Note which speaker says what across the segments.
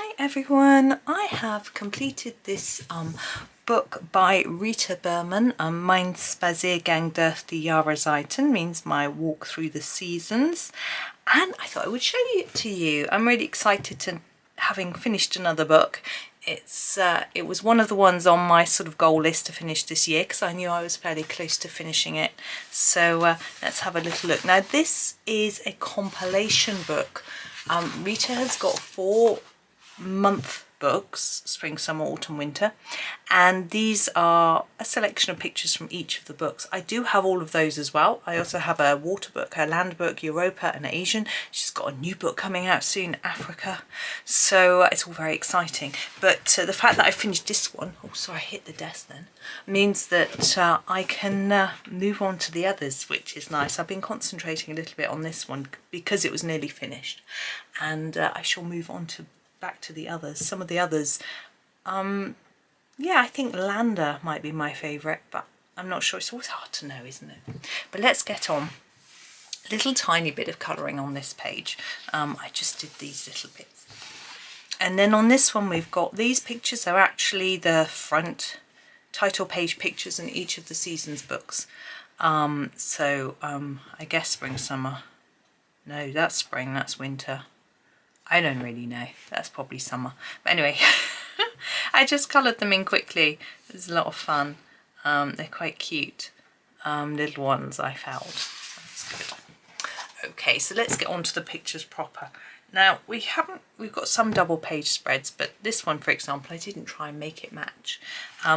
Speaker 1: Hi everyone, I have completed this book by Rita Berman. Mine's Spaziergang Durch die Jahreszeiten, means my walk through the seasons, and I thought I would show it to you. I'm really excited to having finished another book. It was one of the ones on my sort of goal list to finish this year because I knew I was fairly close to finishing it. So let's have a little look. Now this is a compilation book. Rita has got 4-month books, spring, summer, autumn, winter, and these are a selection of pictures from each of the books. I do have all of those as well. I also have a water book, a land book, Europa and Asian. She's got a new book coming out soon, Africa, so it's all very exciting. But the fact that I finished this one, oh sorry, I hit the desk then, means that I can move on to the others, which is nice. I've been concentrating a little bit on this one because it was nearly finished, and I shall move on to back to the others. Some of the others, yeah, I think Lander might be my favourite, but I'm not sure. It's always hard to know, isn't it? But let's get on. A little tiny bit of colouring on this page. I just did these little bits. And then on this one we've got these pictures are actually the front title page pictures in each of the seasons books. I guess spring, summer. No, that's spring, that's winter. I don't really know, that's probably summer. But anyway, I just coloured them in quickly. It was a lot of fun. They're quite cute little ones, I felt. That's good. Okay, so let's get on to the pictures proper. Now we've got some double page spreads, but this one, for example, I didn't try and make it match.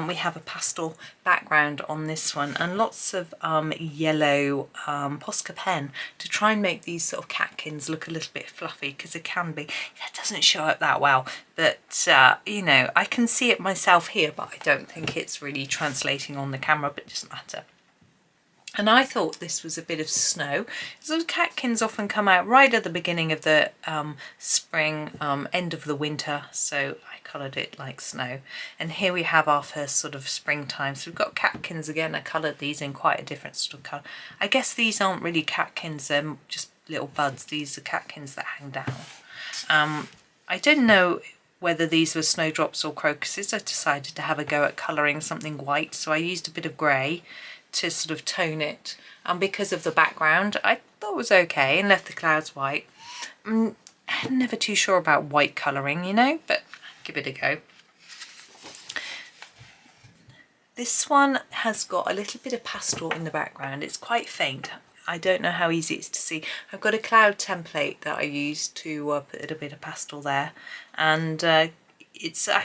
Speaker 1: We have a pastel background on this one and lots of yellow Posca pen to try and make these sort of catkins look a little bit fluffy, because it can be. That doesn't show up that well, but you know, I can see it myself here, but I don't think it's really translating on the camera, but it doesn't matter. And I thought this was a bit of snow. So catkins often come out right at the beginning of the spring, end of the winter, so I coloured it like snow. And here we have our first sort of springtime. So we've got catkins again. I coloured these in quite a different sort of colour. I guess these aren't really catkins, they're just little buds. These are catkins that hang down. I don't know whether these were snowdrops or crocuses. I decided to have a go at colouring something white, so I used a bit of grey to sort of tone it, and because of the background I thought it was okay, and left the clouds white. I'm never too sure about white colouring, you know, but give it a go. This one has got a little bit of pastel in the background. It's quite faint. I don't know how easy it is to see. I've got a cloud template that I used to put a bit of pastel there, and I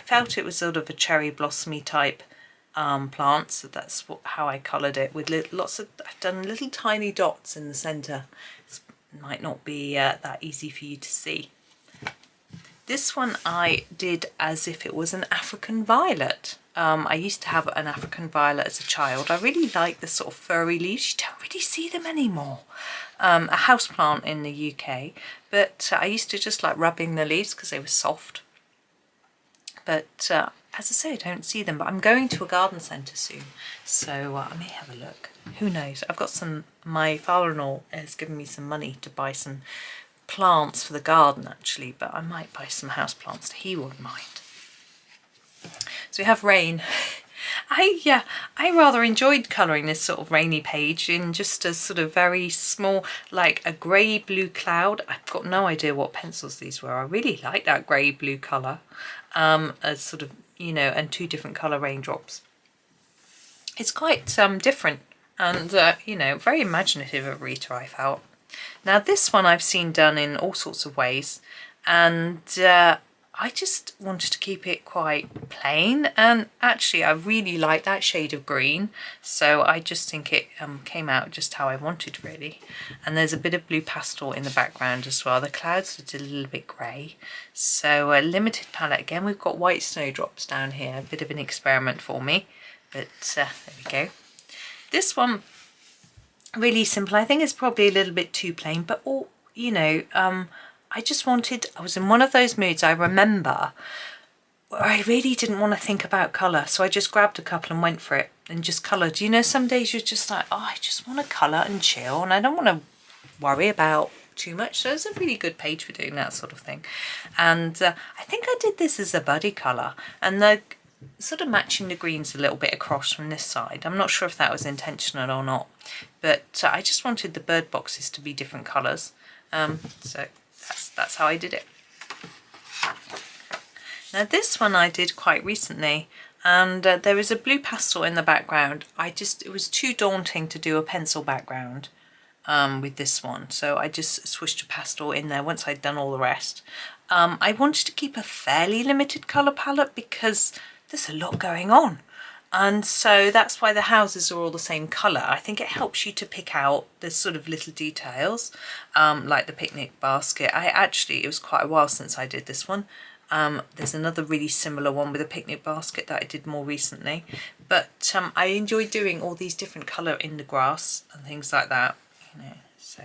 Speaker 1: felt it was sort of a cherry blossomy type plant, so that's how I coloured it, with I've done little tiny dots in the centre. It might not be that easy for you to see. This one I did as if it was an African violet. I used to have an African violet as a child. I really like the sort of furry leaves. You don't really see them anymore. A houseplant in the UK, but I used to just like rubbing the leaves because they were soft. But as I say, I don't see them, but I'm going to a garden centre soon, so I may have a look. Who knows? I've got my father-in-law has given me some money to buy some plants for the garden actually, but I might buy some house plants. He wouldn't mind. So we have rain. I rather enjoyed colouring this sort of rainy page in just a sort of very small, like a grey blue cloud. I've got no idea what pencils these were. I really like that grey blue colour, as sort of, you know, and 2 different colour raindrops. It's quite different and you know, very imaginative of Rita, I felt. Now this one I've seen done in all sorts of ways, and I just wanted to keep it quite plain, and actually I really like that shade of green, so I just think it came out just how I wanted really. And there's a bit of blue pastel in the background as well. The clouds are a little bit grey, so a limited palette. Again, we've got white snowdrops down here, a bit of an experiment for me, but there we go. This one, really simple. I think it's probably a little bit too plain, but all, you know, I was in one of those moods, I remember, where I really didn't want to think about colour, so I just grabbed a couple and went for it and just coloured. You know, some days you're just like, oh, I just want to colour and chill, and I don't want to worry about too much. So it's a really good page for doing that sort of thing. And I think I did this as a buddy colour, and the sort of matching the greens a little bit across from this side. I'm not sure if that was intentional or not, but I just wanted the bird boxes to be different colours. So that's how I did it. Now this one I did quite recently, and there is a blue pastel in the background. It was too daunting to do a pencil background with this one, so I just swished a pastel in there once I'd done all the rest. I wanted to keep a fairly limited colour palette because there's a lot going on, and so that's why the houses are all the same colour. I think it helps you to pick out the sort of little details, like the picnic basket. It was quite a while since I did this one. There's another really similar one with a picnic basket that I did more recently, but I enjoy doing all these different colour in the grass and things like that, you know. So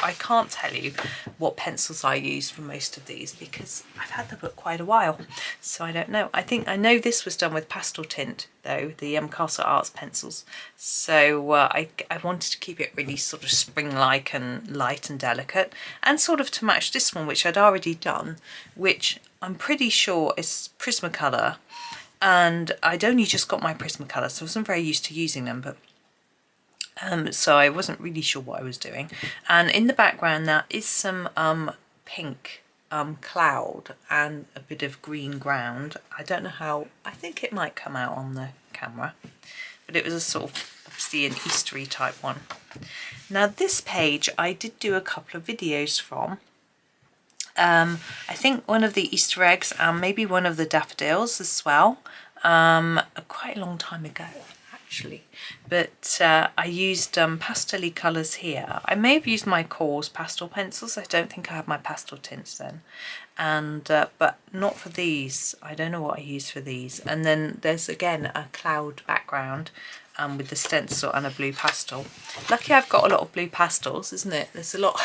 Speaker 1: I can't tell you what pencils I use for most of these because I've had the book quite a while, so I don't know. I know this was done with pastel tint though, the Castle Arts pencils, so I wanted to keep it really sort of spring-like and light and delicate, and sort of to match this one, which I'd already done, which I'm pretty sure is Prismacolor, and I'd only just got my Prismacolor, so I wasn't very used to using them, but so I wasn't really sure what I was doing. And in the background there is some pink cloud and a bit of green ground. I don't know how, I think it might come out on the camera, but it was a sort of obviously an Eastery type one. Now this page I did do a couple of videos from. I think one of the Easter eggs and maybe one of the daffodils as well, quite a long time ago actually, but I used pastel-y colours here. I may have used my Cores pastel pencils. I don't think I had my pastel tints then, and but not for these. I don't know what I used for these. And then there's again a cloud background with the stencil and a blue pastel. Lucky I've got a lot of blue pastels, isn't it? There's a lot.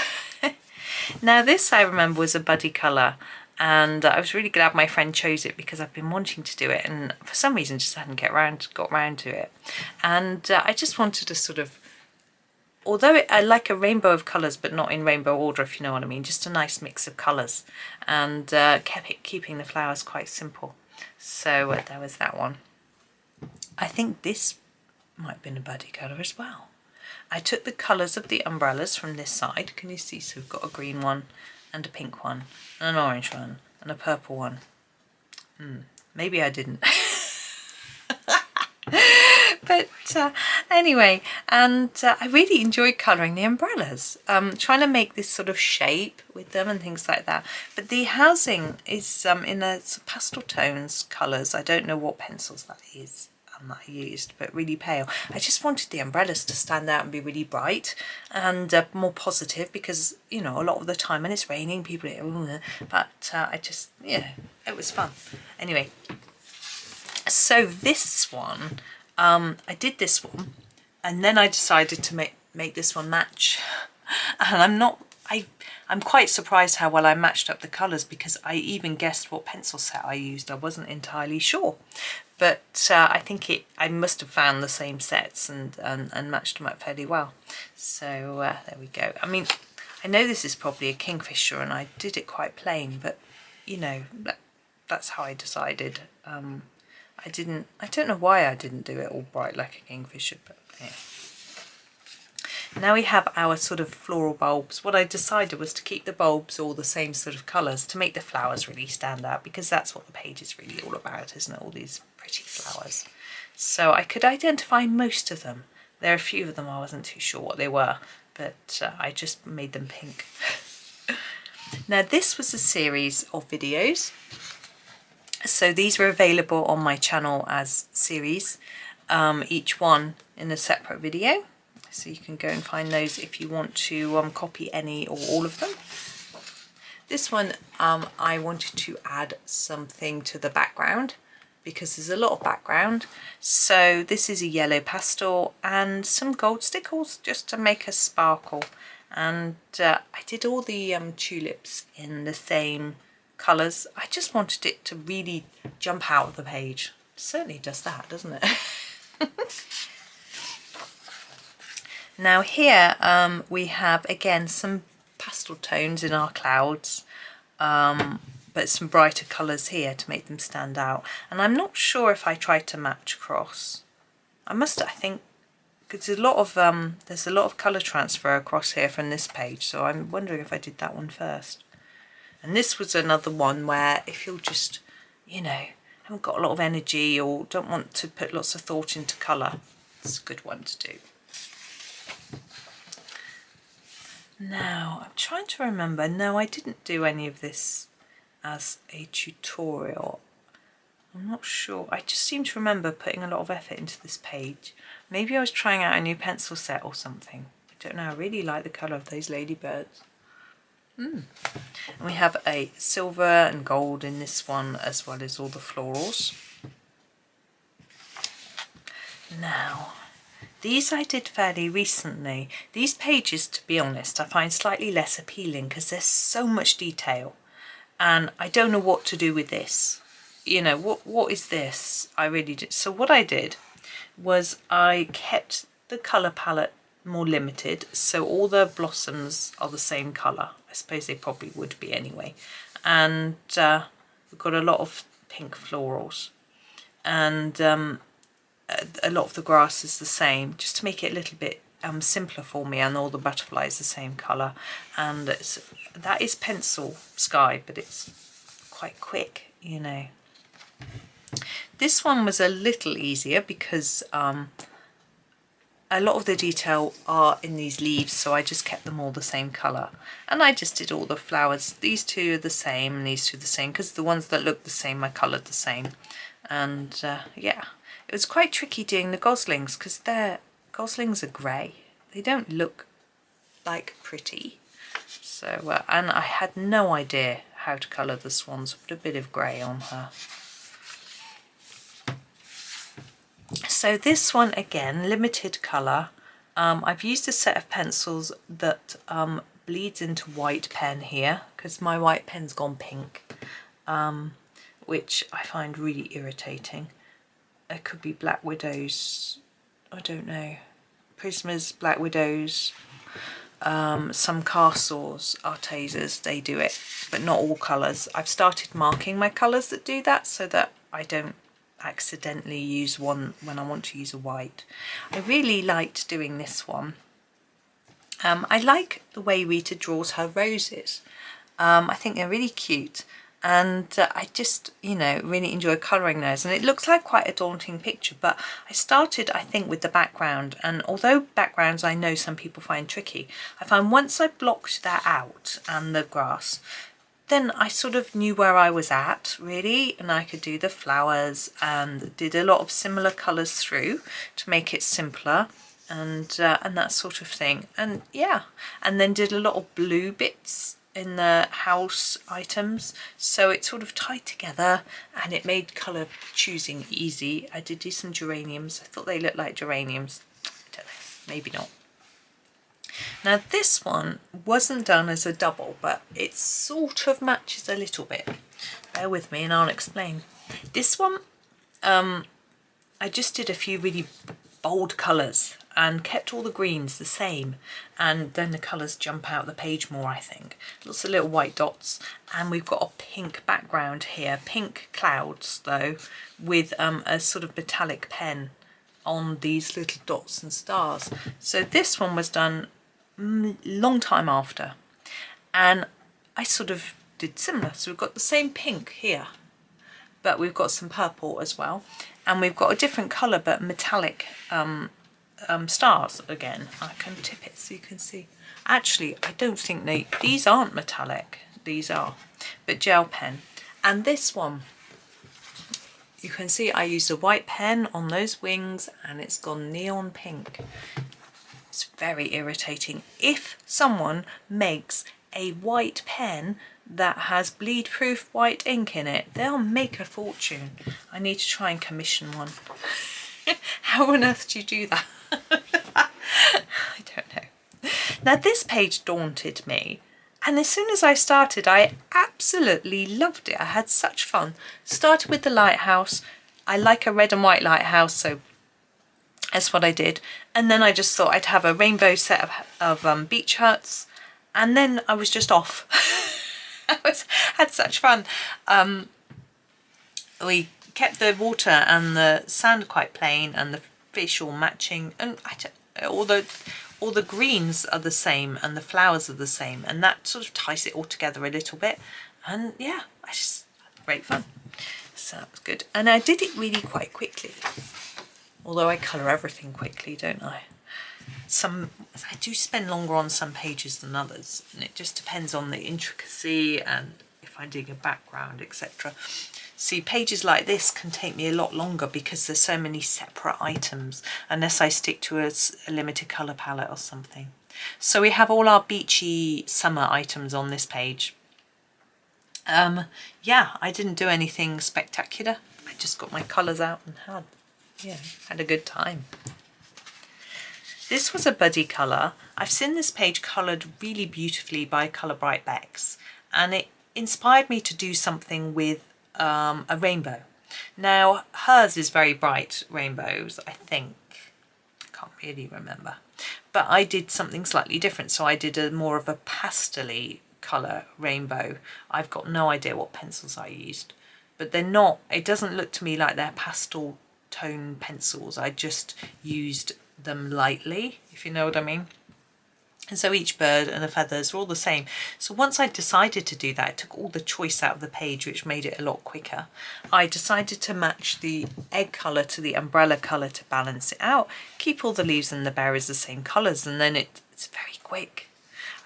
Speaker 1: Now this I remember was a buddy colour, and I was really glad my friend chose it because I've been wanting to do it, and for some reason just hadn't got round to it. And I just wanted to sort of, although I like a rainbow of colours but not in rainbow order, if you know what I mean, just a nice mix of colours, and keeping the flowers quite simple. So there was that one. I think this might have been a buddy colour as well. I took the colours of the umbrellas from this side. Can you see? So we've got a green one and a pink one and an orange one and a purple one. Maybe I didn't. But anyway, and I really enjoyed colouring the umbrellas, trying to make this sort of shape with them and things like that. But the housing is in a pastel tones colours. I don't know what pencils that is that I used, but really pale. I just wanted the umbrellas to stand out and be really bright and more positive, because you know, a lot of the time when it's raining people are, but I just, yeah, it was fun. Anyway, so this one, I did this one and then I decided to make this one match, and I'm quite surprised how well I matched up the colours, because I even guessed what pencil set I used. I wasn't entirely sure, but I think I must have found the same sets and matched them up fairly well. So there we go. I mean, I know this is probably a kingfisher and I did it quite plain, but you know, that's how I decided. I don't know why I didn't do it all bright like a kingfisher, but yeah. Now we have our sort of floral bulbs. What I decided was to keep the bulbs all the same sort of colours to make the flowers really stand out, because that's what the page is really all about, isn't it? All these pretty flowers. So I could identify most of them. There are a few of them I wasn't too sure what they were, but I just made them pink. Now this was a series of videos. So these were available on my channel as series, each one in a separate video. So you can go and find those if you want to copy any or all of them. This one I wanted to add something to the background because there's a lot of background. So this is a yellow pastel and some gold stickles just to make a sparkle. And I did all the tulips in the same colours. I just wanted it to really jump out of the page. It certainly does that, doesn't it? Now here we have again some pastel tones in our clouds, but some brighter colours here to make them stand out. And I'm not sure if I tried to match across. I think, because there's a lot of colour transfer across here from this page, so I'm wondering if I did that one first. And this was another one where if you're just, you know, haven't got a lot of energy or don't want to put lots of thought into colour, it's a good one to do. Now, I'm trying to remember. No, I didn't do any of this as a tutorial. I'm not sure. I just seem to remember putting a lot of effort into this page. Maybe I was trying out a new pencil set or something. I don't know. I really like the colour of those ladybirds. And we have a silver and gold in this one, as well as all the florals. Now, these I did fairly recently. These pages, to be honest, I find slightly less appealing because there's so much detail. And I don't know what to do with this. You know, what is this? I really did. So what I did was I kept the colour palette more limited, so all the blossoms are the same colour. I suppose they probably would be anyway. And we've got a lot of pink florals, and a lot of the grass is the same, just to make it a little bit simpler for me, and all the butterflies the same colour. And that is pencil sky, but it's quite quick, you know. This one was a little easier because a lot of the detail are in these leaves, so I just kept them all the same colour. And I just did all the flowers. These two are the same and these two are the same, because the ones that look the same I coloured the same. And yeah, it was quite tricky doing the goslings because goslings are grey. They don't look like pretty. So, and I had no idea how to colour the swans. Put a bit of grey on her. So this one again, limited colour. I've used a set of pencils that bleeds into white pen here, because my white pen's gone pink, which I find really irritating. It could be Black Widows, I don't know, Prismas, Black Widows, some castles, Artesas, they do it, but not all colours. I've started marking my colours that do that so that I don't accidentally use one when I want to use a white. I really liked doing this one. I like the way Rita draws her roses. I think they're really cute, and I just, you know, really enjoy colouring those. And it looks like quite a daunting picture, but I started, I think, with the background, and although backgrounds I know some people find tricky, I find once I blocked that out and the grass, then I sort of knew where I was at, really, and I could do the flowers and did a lot of similar colours through to make it simpler, and that sort of thing. And yeah, and then did a lot of blue bits in the house items, so it sort of tied together and it made colour choosing easy. I did do some geraniums. I thought they looked like geraniums. I don't know, maybe not. Now this one wasn't done as a double, but it sort of matches a little bit. Bear with me and I'll explain. This one, I just did a few really bold colours and kept all the greens the same, and then the colours jump out the page more, I think. Lots of little white dots, and we've got a pink background here, pink clouds though, with a sort of metallic pen on these little dots and stars. So this one was done long time after, and I sort of did similar. So we've got the same pink here, but we've got some purple as well, and we've got a different colour but metallic stars again. I can tip it so you can see. Actually, I don't think these aren't metallic, these are, but gel pen. And this one, you can see I used a white pen on those wings and it's gone neon pink. It's very irritating. If someone makes a white pen that has bleed proof white ink in it, they'll make a fortune. I need to try and commission one. How on earth do you do that? I don't know. Now this page daunted me, and as soon as I started I absolutely loved it. I had such fun. Started with the lighthouse. I like a red and white lighthouse, so that's what I did. And then I just thought I'd have a rainbow set of beach huts, and then I was just off. Had such fun. We kept the water and the sand quite plain and the fish all matching, and all the greens are the same and the flowers are the same, and that sort of ties it all together a little bit. And yeah, I just had great fun. So that was good, and I did it really quite quickly, although I colour everything quickly, don't I? I do spend longer on some pages than others, and it just depends on the intricacy and if I dig a background, etc. See, pages like this can take me a lot longer because there's so many separate items, unless I stick to a limited colour palette or something. So we have all our beachy summer items on this page. Yeah, I didn't do anything spectacular. I just got my colours out and had a good time. This was a buddy colour. I've seen this page coloured really beautifully by Colour Bright Bex, and it inspired me to do something with a rainbow. Now hers is very bright rainbows, I think. I can't really remember, but I did something slightly different. So I did a more of a pastel-y colour rainbow. I've got no idea what pencils I used, but they're not, it doesn't look to me like they're pastel tone pencils. I just used them lightly, if you know what I mean. And so each bird and the feathers are all the same. So once I decided to do that, it took all the choice out of the page, which made it a lot quicker. I decided to match the egg colour to the umbrella colour to balance it out, keep all the leaves and the berries the same colours, and then it's very quick.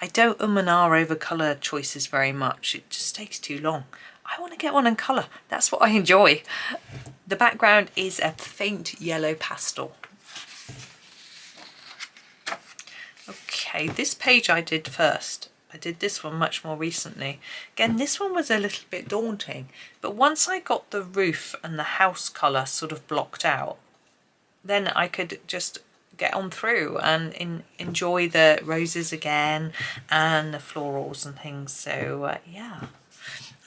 Speaker 1: I don't and ah over colour choices very much. It just takes too long. I want to get one in colour. That's what I enjoy. The background is a faint yellow pastel. Okay, this page I did first. I did this one much more recently. Again, this one was a little bit daunting, but once I got the roof and the house colour sort of blocked out, then I could just get on through and enjoy the roses again and the florals and things. So yeah,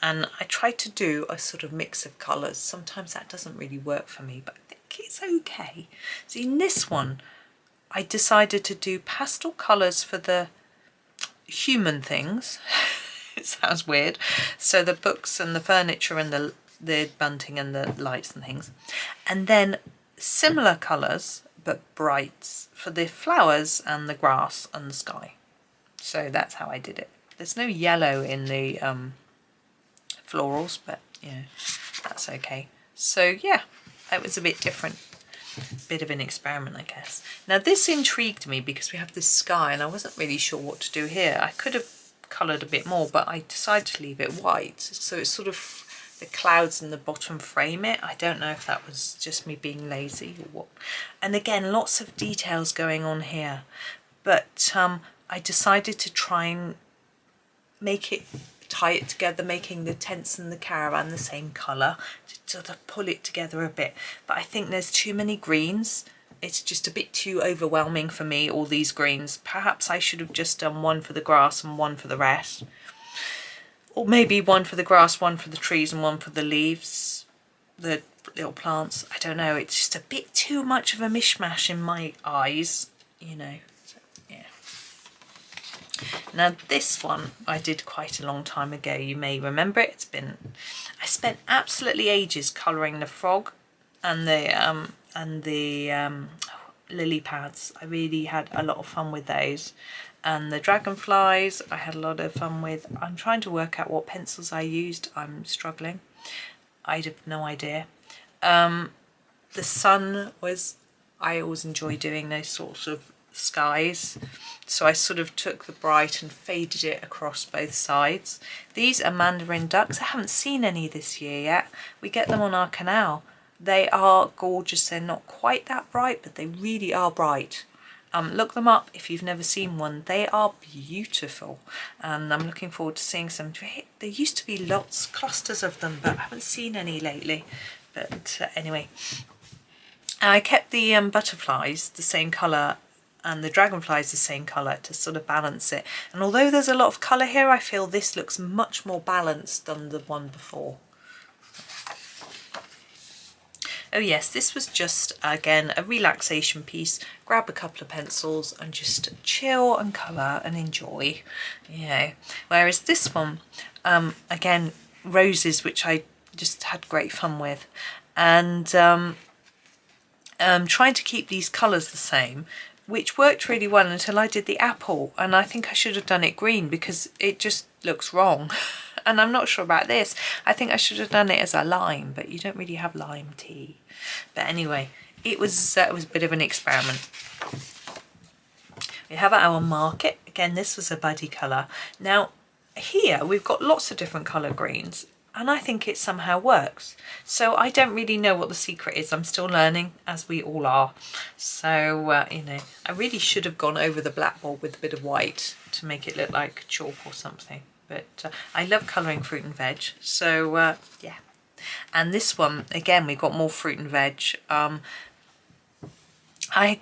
Speaker 1: and I tried to do a sort of mix of colours. Sometimes that doesn't really work for me, but I think it's okay. So in this one, I decided to do pastel colours for the human things. It sounds weird. So the books and the furniture and the bunting and the lights and things. And then similar colours, but brights, for the flowers and the grass and the sky. So that's how I did it. There's no yellow in the florals, but yeah, that's okay. So yeah, it was a bit different. Bit of an experiment, I guess. Now this intrigued me because we have this sky and I wasn't really sure what to do here. I could have coloured a bit more, but I decided to leave it white. So it's sort of the clouds in the bottom frame it. I don't know if that was just me being lazy or what. And again, lots of details going on here. But I decided to try and tie it together, making the tents and the caravan the same colour, to sort of pull it together a bit. But I think there's too many greens. It's just a bit too overwhelming for me, all these greens. Perhaps I should have just done one for the grass and one for the rest. Or maybe one for the grass, one for the trees and one for the leaves, the little plants. I don't know, it's just a bit too much of a mishmash in my eyes, you know. Now this one I did quite a long time ago. You may remember it. I spent absolutely ages colouring the frog and the lily pads. I really had a lot of fun with those. And the dragonflies I had a lot of fun with. I'm trying to work out what pencils I used. I'm struggling. I have no idea. The sun was, I always enjoy doing those sorts of skies, so I sort of took the bright and faded it across both sides. These are mandarin ducks. I haven't seen any this year yet. We get them on our canal. They are gorgeous. They're not quite that bright, but they really are bright. Look them up if you've never seen one. They are beautiful, and I'm looking forward to seeing some. There used to be clusters of them, but I haven't seen any lately. But anyway, I kept the butterflies the same colour and the dragonflies the same colour to sort of balance it. And although there's a lot of colour here, I feel this looks much more balanced than the one before. Oh yes, this was just, again, a relaxation piece. Grab a couple of pencils and just chill and colour and enjoy, you know. Whereas this one, again, roses, which I just had great fun with. And trying to keep these colours the same, which worked really well until I did the apple. And I think I should have done it green because it just looks wrong. And I'm not sure about this. I think I should have done it as a lime, but you don't really have lime tea. But anyway, it was a bit of an experiment. We have our market. Again, this was a buddy colour. Now, here we've got lots of different colour greens, and I think it somehow works. So I don't really know what the secret is. I'm still learning, as we all are. So, you know, I really should have gone over the blackboard with a bit of white to make it look like chalk or something. But I love colouring fruit and veg, so yeah. And this one, again, we got more fruit and veg. I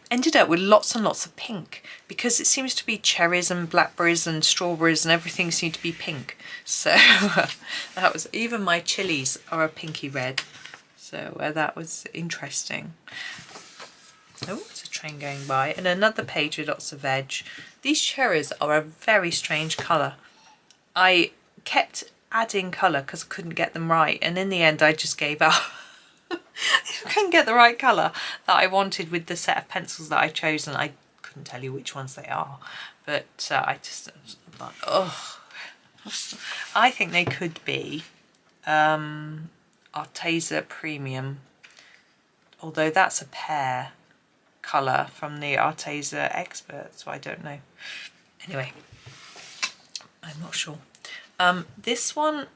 Speaker 1: ended up with lots and lots of pink because it seems to be cherries and blackberries and strawberries and everything seemed to be pink. So that was, even my chilies are a pinky red. So that was interesting. Oh, it's a train going by. And another page with lots of veg. These cherries are a very strange colour. I kept adding colour because I couldn't get them right, and in the end I just gave up. I couldn't get the right colour that I wanted with the set of pencils that I chose, and I couldn't tell you which ones they are, but I just like, oh. I think they could be Arteza Premium, although that's a pear colour from the Arteza Expert, so I don't know. Anyway, I'm not sure. This one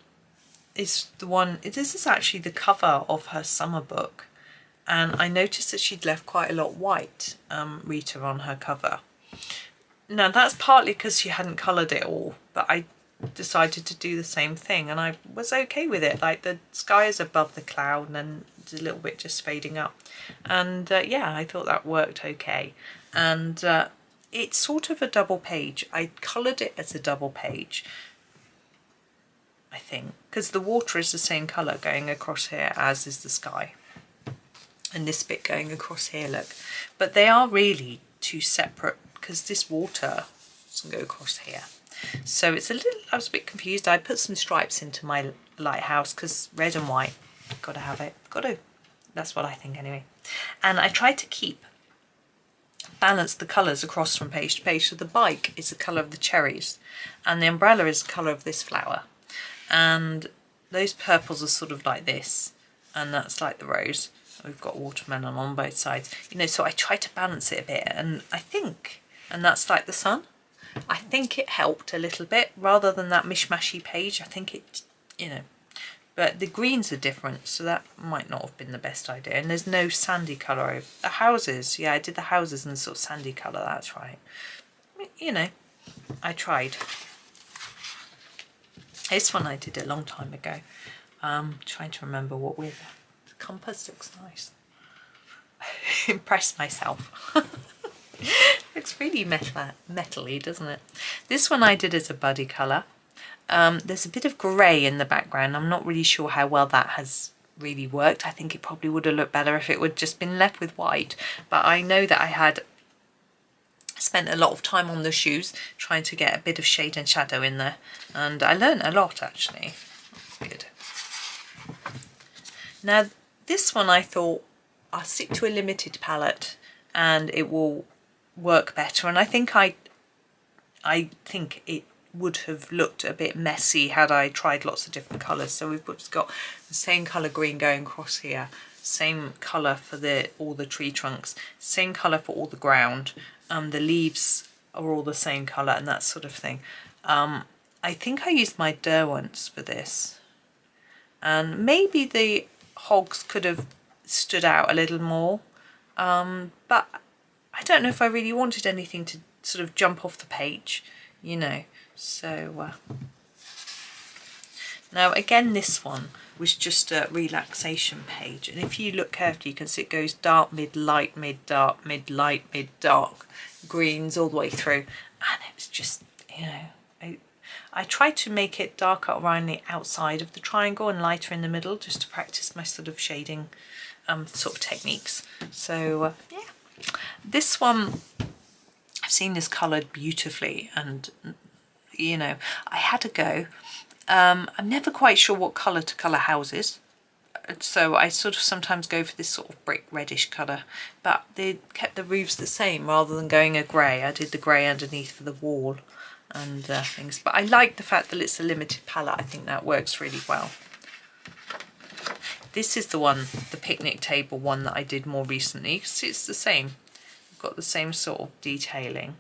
Speaker 1: is the one, this is actually the cover of her summer book, and I noticed that she'd left quite a lot white, Rita, on her cover. Now that's partly because she hadn't coloured it all, but I decided to do the same thing and I was okay with it. Like the sky is above the cloud and then it's a little bit just fading up, and yeah, I thought that worked okay. And it's sort of a double page. I coloured it as a double page, I think, because the water is the same colour going across here as is the sky. And this bit going across here, look. But they are really two separate, because this water doesn't go across here. So it's a little, I was a bit confused. I put some stripes into my lighthouse because red and white, got to have it, got to. That's what I think anyway. And I tried to balance the colours across from page to page. So the bike is the colour of the cherries and the umbrella is the colour of this flower. And those purples are sort of like this, and that's like the rose. We've got watermelon on both sides, you know, so I tried to balance it a bit, and I think, and that's like the sun, I think it helped a little bit rather than that mishmashy page. I think it, you know, but the greens are different, so that might not have been the best idea. And there's no sandy colour. The houses, yeah, I did the houses in sort of sandy colour, that's right. You know, I tried. This one I did a long time ago. Trying to remember what with. The compass looks nice. Impressed myself. Looks really metal-y, doesn't it? This one I did as a buddy colour. There's a bit of grey in the background. I'm not really sure how well that has really worked. I think it probably would have looked better if it would just been left with white. But I know that I had spent a lot of time on the shoes trying to get a bit of shade and shadow in there, and I learned a lot actually. That's good. Now this one I thought I'll stick to a limited palette and it will work better, and I think it would have looked a bit messy had I tried lots of different colours. So we've just got the same colour green going across here, same colour for all the tree trunks, same colour for all the ground. The leaves are all the same colour and that sort of thing. I think I used my Derwents for this, and maybe the hogs could have stood out a little more, but I don't know if I really wanted anything to sort of jump off the page, you know. So now again, this one was just a relaxation page, and if you look carefully you can see it goes dark, mid, light, mid, dark, mid, light, mid, dark, greens all the way through, and it was just, you know, I tried to make it darker around the outside of the triangle and lighter in the middle, just to practice my sort of shading sort of techniques. So yeah, this one, I've seen this coloured beautifully, and you know, I had a go. I'm never quite sure what colour to colour houses, so I sort of sometimes go for this sort of brick reddish colour, but they kept the roofs the same rather than going a grey. I did the grey underneath for the wall and things, but I like the fact that it's a limited palette. I think that works really well. This is the one, the picnic table one that I did more recently, because it's the same. I've got the same sort of detailing.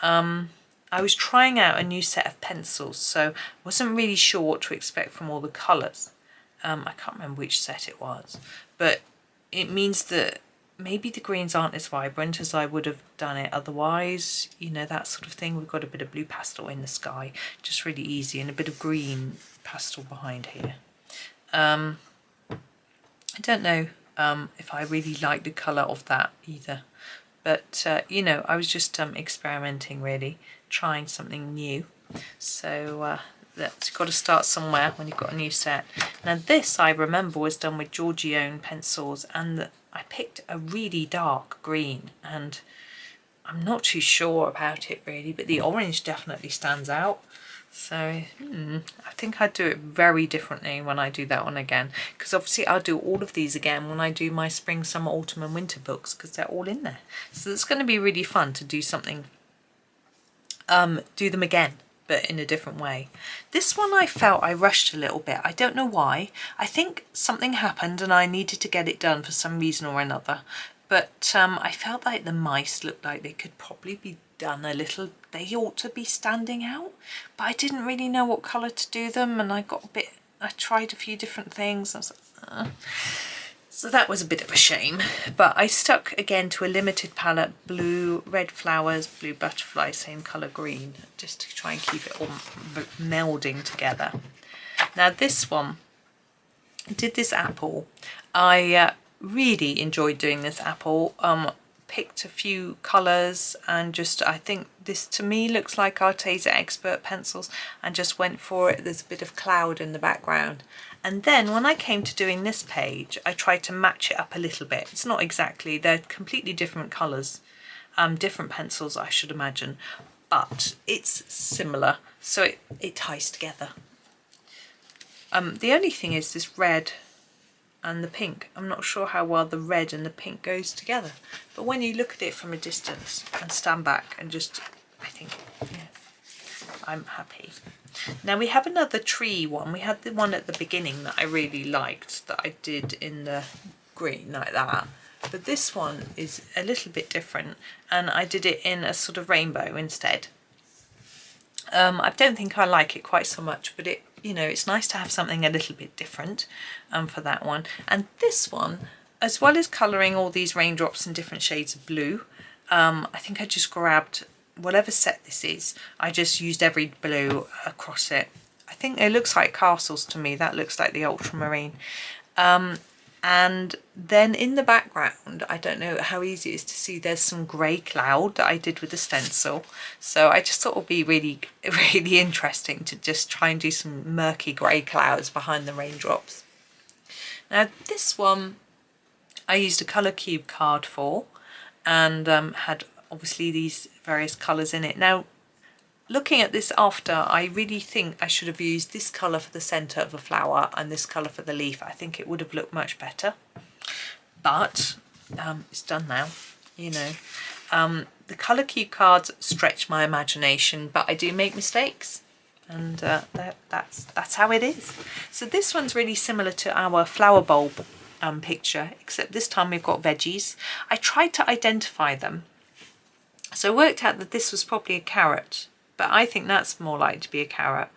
Speaker 1: I was trying out a new set of pencils, so wasn't really sure what to expect from all the colours. I can't remember which set it was, but it means that maybe the greens aren't as vibrant as I would have done it otherwise, you know, that sort of thing. We've got a bit of blue pastel in the sky, just really easy, and a bit of green pastel behind here. I don't know if I really like the colour of that either, but you know, I was just experimenting really, trying something new. So that's got to start somewhere when you've got a new set. Now this, I remember, was done with Giorgione pencils, and I picked a really dark green, and I'm not too sure about it really, but the orange definitely stands out. So I think I'd do it very differently when I do that one again, because obviously I'll do all of these again when I do my spring, summer, autumn and winter books, because they're all in there. So it's going to be really fun to do something, do them again, but in a different way. This one I felt I rushed a little bit. I don't know why. I think something happened and I needed to get it done for some reason or another. But I felt like the mice looked like they could probably be done a little, they ought to be standing out, but I didn't really know what colour to do them, and I tried a few different things. I was like, So that was a bit of a shame, but I stuck again to a limited palette, blue, red flowers, blue butterfly, same colour green, just to try and keep it all melding together. Now this one, I did this apple. I really enjoyed doing this apple. Picked a few colours and just, I think this to me looks like Arteza Expert pencils, and just went for it. There's a bit of cloud in the background. And then when I came to doing this page, I tried to match it up a little bit. It's not exactly, they're completely different colours, different pencils I should imagine, but it's similar, so it ties together. The only thing is this red and the pink. I'm not sure how well the red and the pink goes together, but when you look at it from a distance and stand back and just, I think, yeah, I'm happy. Now we have another tree one. We had the one at the beginning that I really liked, that I did in the green like that, but this one is a little bit different, and I did it in a sort of rainbow instead. I don't think I like it quite so much, but it, you know, it's nice to have something a little bit different for that one. And this one, as well as colouring all these raindrops in different shades of blue, I think I just grabbed whatever set this is, I just used every blue across it. I think it looks like castles to me. That looks like the ultramarine. And then in the background, I don't know how easy it is to see, there's some grey cloud that I did with the stencil. So I just thought it would be really, really interesting to just try and do some murky grey clouds behind the raindrops. Now this one, I used a colour cube card for, and had obviously these various colours in it. Now, looking at this after, I really think I should have used this colour for the centre of a flower and this colour for the leaf. I think it would have looked much better, but it's done now, you know. The colour cube cards stretch my imagination, but I do make mistakes, and that's how it is. So this one's really similar to our flower bulb picture, except this time we've got veggies. I tried to identify them, so I worked out that this was probably a carrot, but I think that's more likely to be a carrot.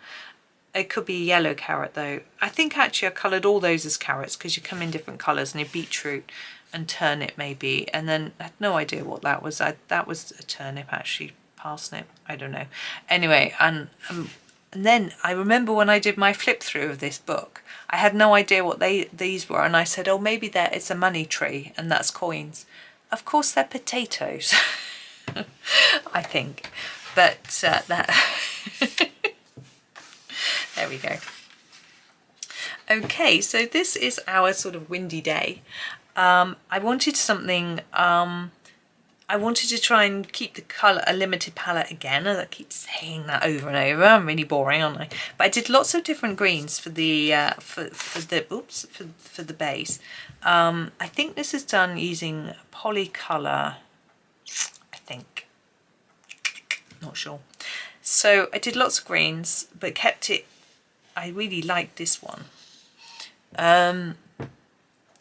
Speaker 1: It could be a yellow carrot though. I think actually I coloured all those as carrots because you come in different colours, and a beetroot and turnip maybe, and then I had no idea what that was. That was a turnip actually, parsnip, I don't know. Anyway, and then I remember when I did my flip through of this book, I had no idea what these were, and I said, oh, maybe it's a money tree and that's coins. Of course they're potatoes. I think, but that There we go. Okay, so this is our sort of windy day. I wanted something, I wanted to try and keep the colour, a limited palette again. I keep saying that over and over. I'm really boring, aren't I? But I did lots of different greens for the for the base. I think this is done using Polycolour. I think, not sure. So I did lots of greens, but kept it. I really liked this one.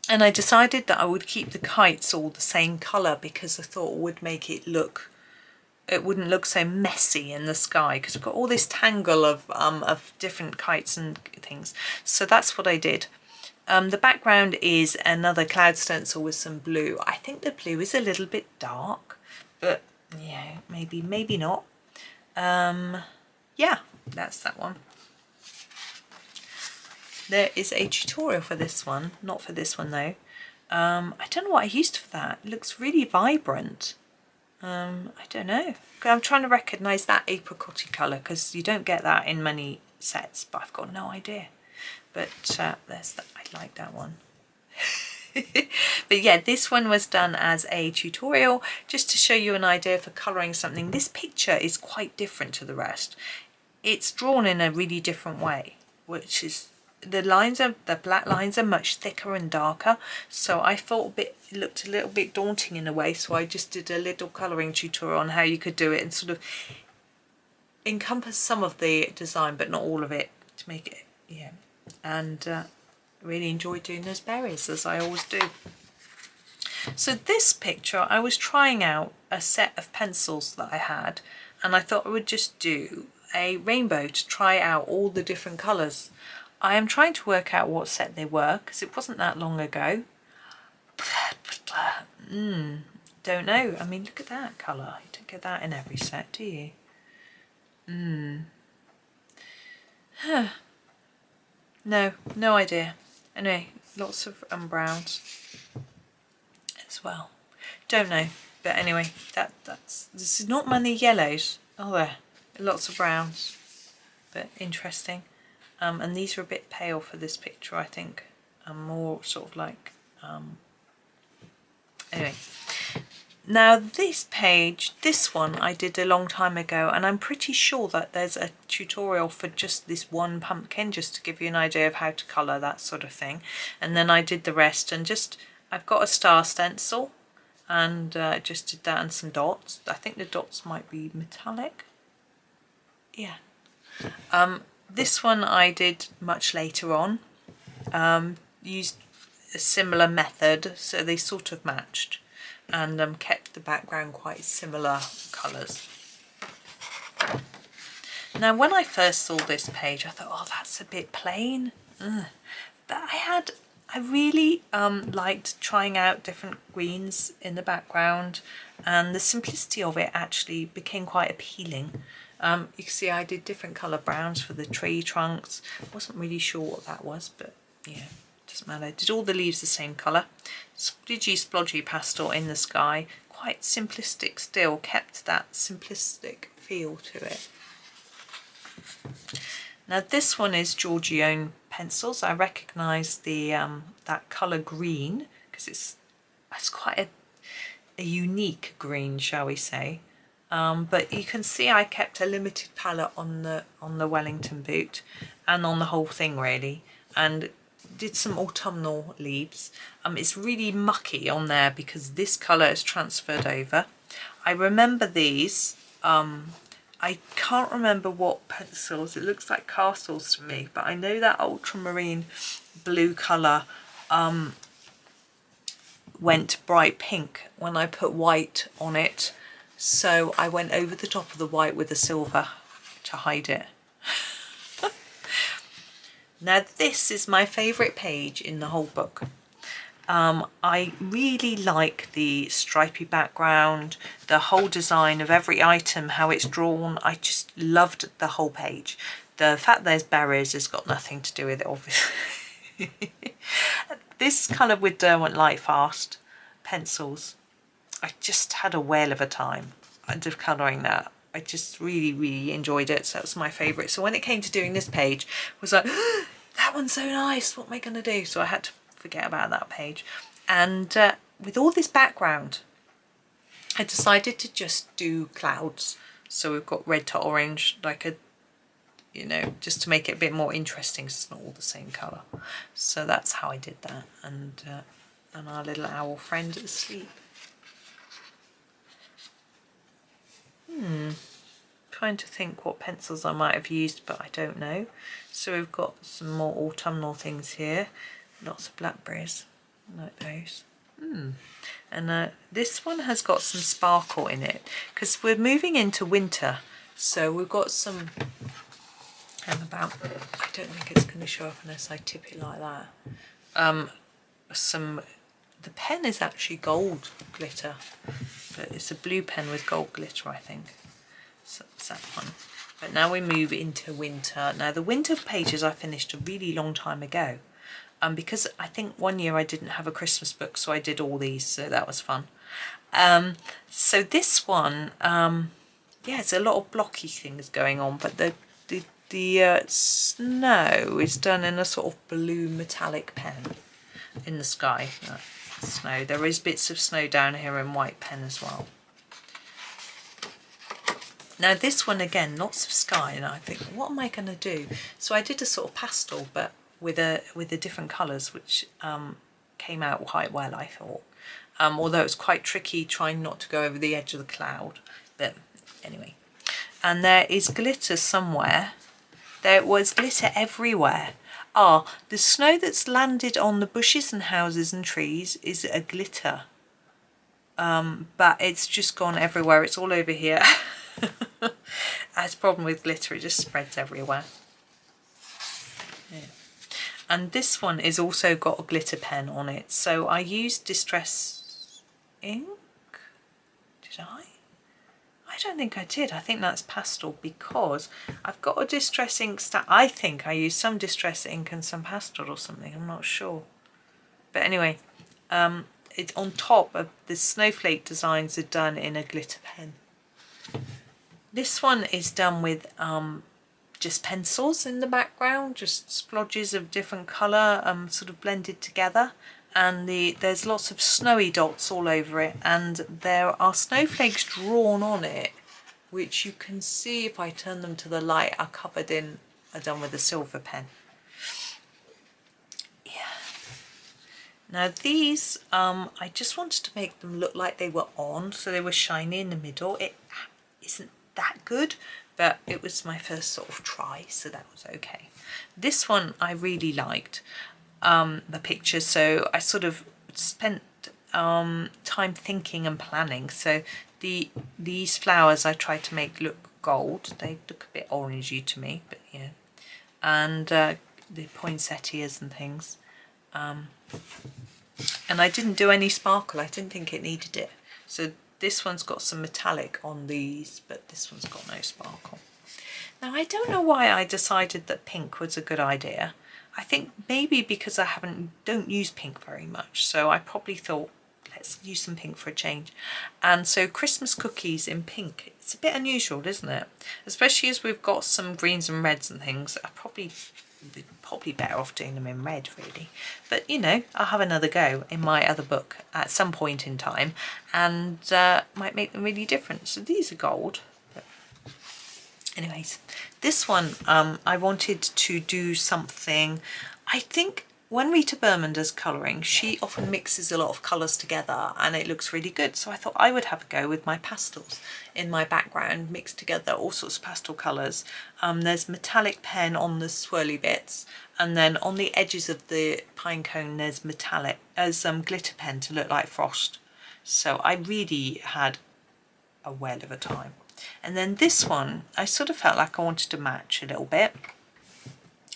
Speaker 1: And I decided that I would keep the kites all the same colour because I thought it would make it look, it wouldn't look so messy in the sky because we've got all this tangle of different kites and things. So that's what I did. The background is another cloud stencil with some blue. I think the blue is a little bit dark, but yeah, maybe not. Yeah, that's that one. There is a tutorial for this one, not for this one though. I don't know what I used for that. It looks really vibrant. I don't know. I'm trying to recognise that apricot colour because you don't get that in many sets, but I've got no idea. But there's that. I like that one. But yeah, this one was done as a tutorial just to show you an idea for colouring something. This picture is quite different to the rest. It's drawn in a really different way, which is the black lines are much thicker and darker, so I thought it looked a little bit daunting in a way, so I just did a little colouring tutorial on how you could do it and sort of encompass some of the design but not all of it to make it, yeah. And really enjoyed doing those berries, as I always do. So this picture, I was trying out a set of pencils that I had, and I thought I would just do a rainbow to try out all the different colours. I am trying to work out what set they were because it wasn't that long ago. Don't know. I mean, look at that colour. You don't get that in every set, do you? No idea. Anyway, lots of browns as well. Don't know. But anyway, this is not many yellows. Oh, there. Lots of browns. But interesting. And these are a bit pale for this picture, I think. More sort of like... Anyway. Now this page, this one I did a long time ago, and I'm pretty sure that there's a tutorial for just this one pumpkin, just to give you an idea of how to colour that sort of thing. And then I did the rest, and just, I've got a star stencil, and just did that and some dots. I think the dots might be metallic. Yeah. This one I did much later on, used a similar method, so they sort of matched, and kept the background quite similar colours. Now when I first saw this page I thought, oh, that's a bit plain. But I really liked trying out different greens in the background, and the simplicity of it actually became quite appealing. You can see I did different colour browns for the tree trunks. Wasn't really sure what that was, but yeah, doesn't matter. Did all the leaves the same colour. Splodgy splodgy pastel in the sky. Quite simplistic still, kept that simplistic feel to it. Now this one is Giorgione pencils. I recognise the that colour green because it's quite a unique green, shall we say. But you can see I kept a limited palette on the Wellington boot and on the whole thing really, and did some autumnal leaves. It's really mucky on there because this colour is transferred over. I remember these. I can't remember what pencils. It looks like castles to me, but I know that ultramarine blue colour went bright pink when I put white on it. So I went over the top of the white with the silver to hide it. Now this is my favourite page in the whole book. I really like the stripy background, the whole design of every item, how it's drawn. I just loved the whole page. The fact there's berries has got nothing to do with it, obviously. This is coloured with Derwent Lightfast pencils. I just had a whale of a time of colouring that. I just really enjoyed it. So that's my favourite. So when it came to doing this page, I was like, that one's so nice, what am I going to do? So I had to forget about that page. And with all this background, I decided to just do clouds. So we've got red to orange, like a, you know, just to make it a bit more interesting, 'cause it's not all the same colour. So that's how I did that. And our little owl friend asleep. Trying to think what pencils I might have used, but I don't know. So we've got some more autumnal things here. Lots of blackberries, like those. And this one has got some sparkle in it because we're moving into winter. So we've got some, I don't think it's going to show up unless I tip it like that. The pen is actually gold glitter, but it's a blue pen with gold glitter, I think. So it's that one. But now we move into winter. Now the winter pages I finished a really long time ago. Because I think one year I didn't have a Christmas book, so I did all these, so that was fun. So this one, yeah, it's a lot of blocky things going on, but the snow is done in a sort of blue metallic pen in the sky. Snow. There is bits of snow down here in white pen as well. Now this one again, lots of sky, and I think, what am I going to do? So I did a sort of pastel, but with the different colours, which came out quite well, I thought. Although it's quite tricky trying not to go over the edge of the cloud. But anyway. And there is glitter somewhere. There was glitter everywhere. The snow that's landed on the bushes and houses and trees is a glitter. But it's just gone everywhere. It's all over here. That's the problem with glitter, it just spreads everywhere. Yeah. And this one is also got a glitter pen on it. So I used Distress ink. Did I? I don't think I did. I think that's pastel because I've got a Distress ink. I think I used some Distress ink and some pastel or something. I'm not sure. But anyway, it's on top of the snowflake designs are done in a glitter pen. This one is done with just pencils in the background, just splodges of different colour sort of blended together, and there's lots of snowy dots all over it, and there are snowflakes drawn on it, which you can see if I turn them to the light are done with a silver pen. Yeah. Now these, I just wanted to make them look like they were on, so they were shiny in the middle. It isn't that good, but it was my first sort of try, so that was okay. This one I really liked, the picture, so I sort of spent time thinking and planning. So these flowers I tried to make look gold. They look a bit orangey to me, but yeah. And the poinsettias and things. And I didn't do any sparkle. I didn't think it needed it. So this one's got some metallic on these, but this one's got no sparkle. Now I don't know why I decided that pink was a good idea. I think maybe because I don't use pink very much, so I probably thought let's use some pink for a change. And so Christmas cookies in pink, it's a bit unusual, isn't it? Especially as we've got some greens and reds and things. We're probably better off doing them in red, really. But you know, I'll have another go in my other book at some point in time, and might make them really different. So these are gold. But anyways, this one I wanted to do something. I think when Rita Berman does colouring, she often mixes a lot of colours together and it looks really good. So I thought I would have a go with my pastels in my background, mixed together all sorts of pastel colours. There's metallic pen on the swirly bits, and then on the edges of the pine cone there's glitter pen to look like frost. So I really had a whale of a time. And then this one, I sort of felt like I wanted to match a little bit.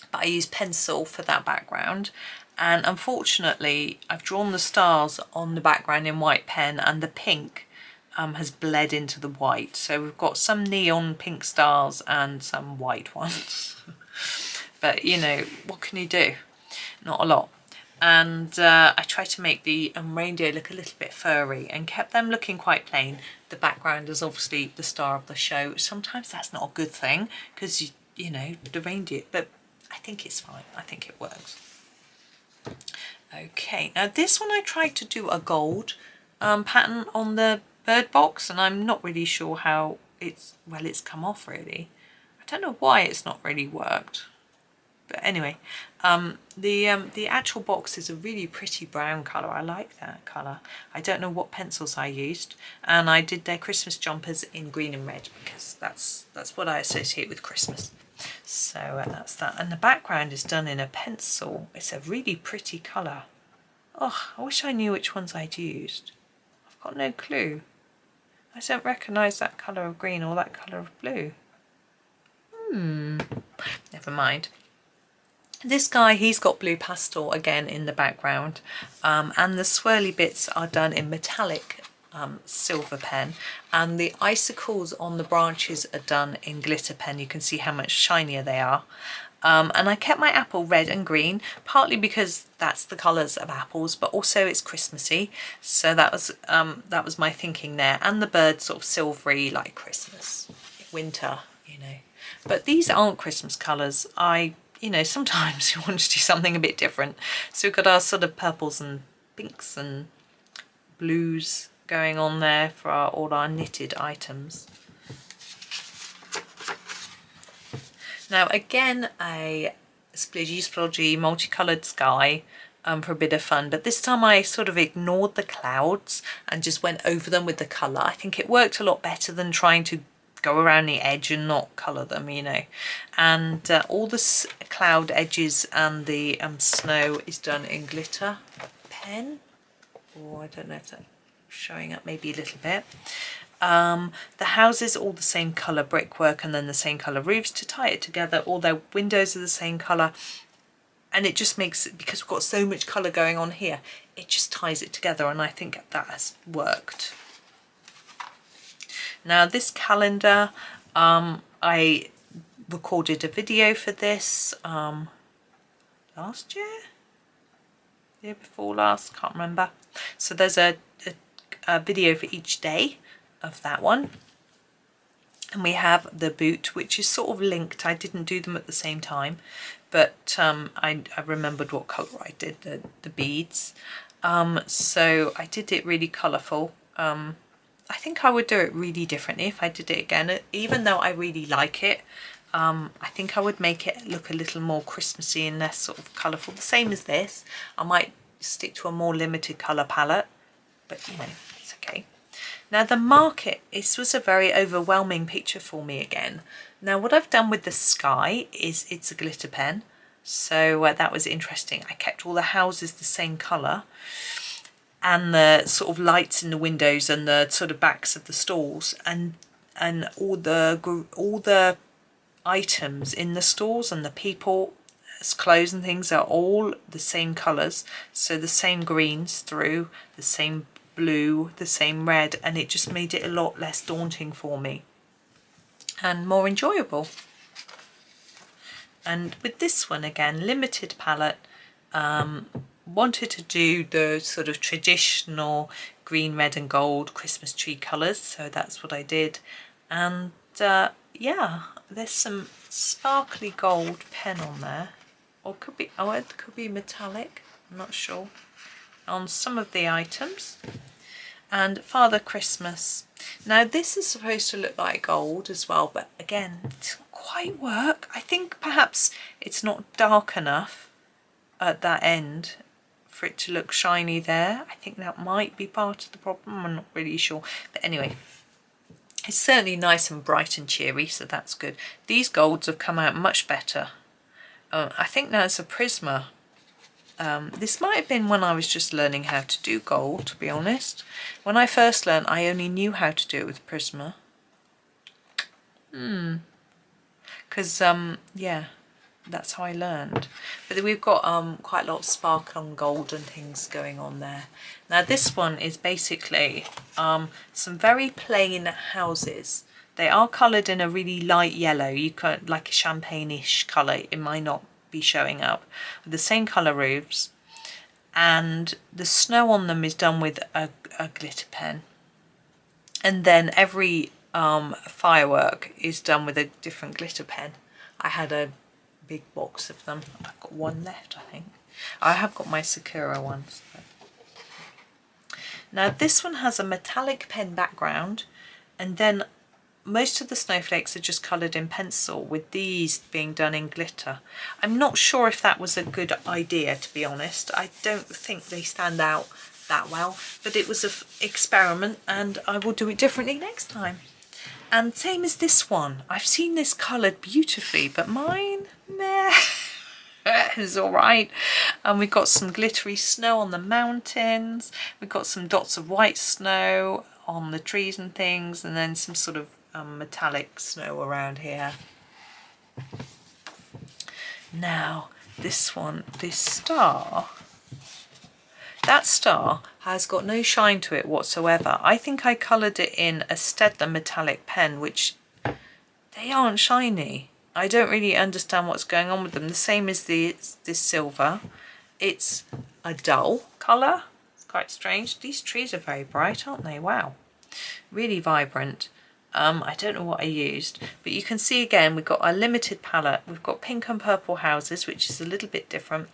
Speaker 1: But I used pencil for that background, and unfortunately I've drawn the stars on the background in white pen, and the pink has bled into the white, so we've got some neon pink stars and some white ones. But you know, what can you do? Not a lot. and I tried to make the reindeer look a little bit furry and kept them looking quite plain. The background is obviously the star of the show. Sometimes that's not a good thing because you know, the reindeer, but I think it's fine. I think it works. Okay, now this one I tried to do a gold pattern on the bird box, and I'm not really sure how it's come off really. I don't know why it's not really worked. But anyway, the actual box is a really pretty brown colour. I like that colour. I don't know what pencils I used, and I did their Christmas jumpers in green and red because that's what I associate with Christmas. So that's that. And the background is done in a pencil. It's a really pretty colour. Oh, I wish I knew which ones I'd used. I've got no clue. I don't recognise that colour of green or that colour of blue. Never mind. This guy, he's got blue pastel again in the background, and the swirly bits are done in metallic silver pen, and the icicles on the branches are done in glitter pen. You can see how much shinier they are. And I kept my apple red and green, partly because that's the colours of apples, but also it's Christmassy, so that was my thinking there. And the bird sort of silvery like Christmas, winter, you know. But these aren't Christmas colours. You know, sometimes you want to do something a bit different. So we've got our sort of purples and pinks and blues going on there for all our knitted items. Now again, a splodgy multicoloured sky for a bit of fun, but this time I sort of ignored the clouds and just went over them with the colour. I think it worked a lot better than trying to go around the edge and not colour them, you know. And all the cloud edges and the snow is done in glitter pen, or I don't know if that's showing up maybe a little bit. The houses all the same colour brickwork and then the same colour roofs to tie it together. All their windows are the same colour, and it just makes it, because we've got so much colour going on here, it just ties it together, and I think that has worked. Now this calendar, I recorded a video for this last year before last, can't remember. So there's a video for each day of that one. And we have the boot, which is sort of linked. I didn't do them at the same time, but I remembered what colour I did the beads. So I did it really colourful. I think I would do it really differently if I did it again, even though I really like it. I think I would make it look a little more Christmassy and less sort of colourful, the same as this. I might stick to a more limited colour palette, but you know, it's okay. Now the market, this was a very overwhelming picture for me again. Now what I've done with the sky is it's a glitter pen, so that was interesting. I kept all the houses the same colour, and the sort of lights in the windows and the sort of backs of the stalls, and all the items in the stalls and the people's clothes and things are all the same colours, so the same greens through, the same blue, the same red, and it just made it a lot less daunting for me and more enjoyable. And with this one again, limited palette, wanted to do the sort of traditional green, red and gold Christmas tree colours, so that's what I did. And yeah, there's some sparkly gold pen on there, or it could be metallic, I'm not sure, on some of the items. And Father Christmas. Now this is supposed to look like gold as well, but again, it doesn't quite work. I think perhaps it's not dark enough at that end for it to look shiny there. I think that might be part of the problem, I'm not really sure. But anyway, it's certainly nice and bright and cheery, so that's good. These golds have come out much better. I think that's a Prisma. This might have been when I was just learning how to do gold, to be honest. When I first learned, I only knew how to do it with Prisma. Because, yeah, that's how I learned. But we've got quite a lot of sparkle and gold and things going on there. Now this one is basically some very plain houses. They are coloured in a really light yellow. You could, like a champagne-ish colour. It might not be showing up, with the same colour roofs, and the snow on them is done with a glitter pen, and then every firework is done with a different glitter pen. I had a big box of them. I've got one left, I think. I have got my Sakura ones. Now this one has a metallic pen background, and then most of the snowflakes are just coloured in pencil, with these being done in glitter. I'm not sure if that was a good idea, to be honest. I don't think they stand out that well, but it was an experiment and I will do it differently next time. And same as this one. I've seen this coloured beautifully, but mine, meh. Is alright. And we've got some glittery snow on the mountains, we've got some dots of white snow on the trees and things, and then some sort of metallic snow around here. Now this one, this star, that star has got no shine to it whatsoever. I think I coloured it in a Staedtler metallic pen, which they aren't shiny. I don't really understand what's going on with them. The same as this silver. It's a dull colour. It's quite strange. These trees are very bright, aren't they? Wow. Really vibrant. I don't know what I used, but you can see again we've got a limited palette. We've got pink and purple houses, which is a little bit different.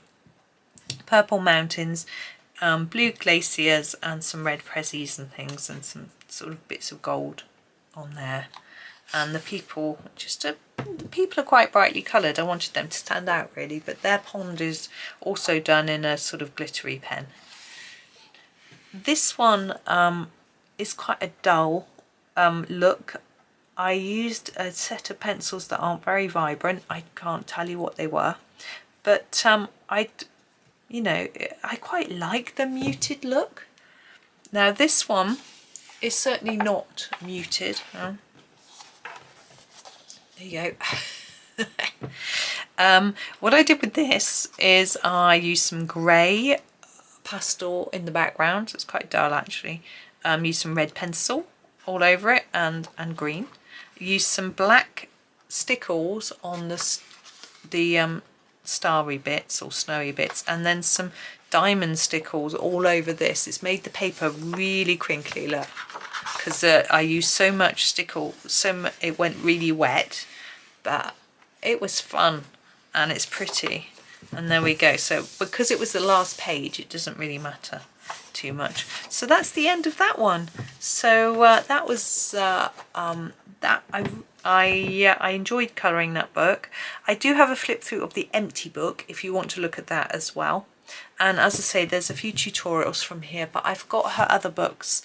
Speaker 1: Purple mountains, blue glaciers, and some red prezzies and things, and some sort of bits of gold on there. And the people, the people are quite brightly coloured. I wanted them to stand out really, but their pond is also done in a sort of glittery pen. This one is quite a dull look. I used a set of pencils that aren't very vibrant. I can't tell you what they were, but I quite like the muted look. Now this one is certainly not muted. There you go. What I did with this is I used some grey pastel in the background, so it's quite dull actually. Used some red pencil all over it, and green. Used some black stickles on the starry bits or snowy bits, and then some diamond stickles all over this. It's made the paper really crinkly, look, because I used so much stickle, it went really wet, but it was fun and it's pretty. And there we go. So because it was the last page, it doesn't really matter too much. So that's the end of that one. So that was that. I enjoyed colouring that book. I do have a flip through of the empty book if you want to look at that as well. And as I say, there's a few tutorials from here, but I've got her other books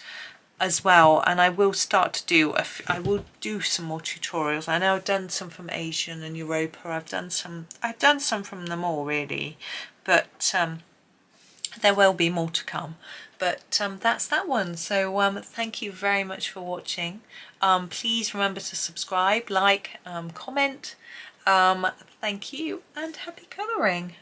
Speaker 1: as well, and I will start to do I will do some more tutorials. I know I've done some from Asian and Europa. I've done some from them all really, but there will be more to come. But that's that one. So thank you very much for watching. Please remember to subscribe, like, comment. Thank you, and happy colouring.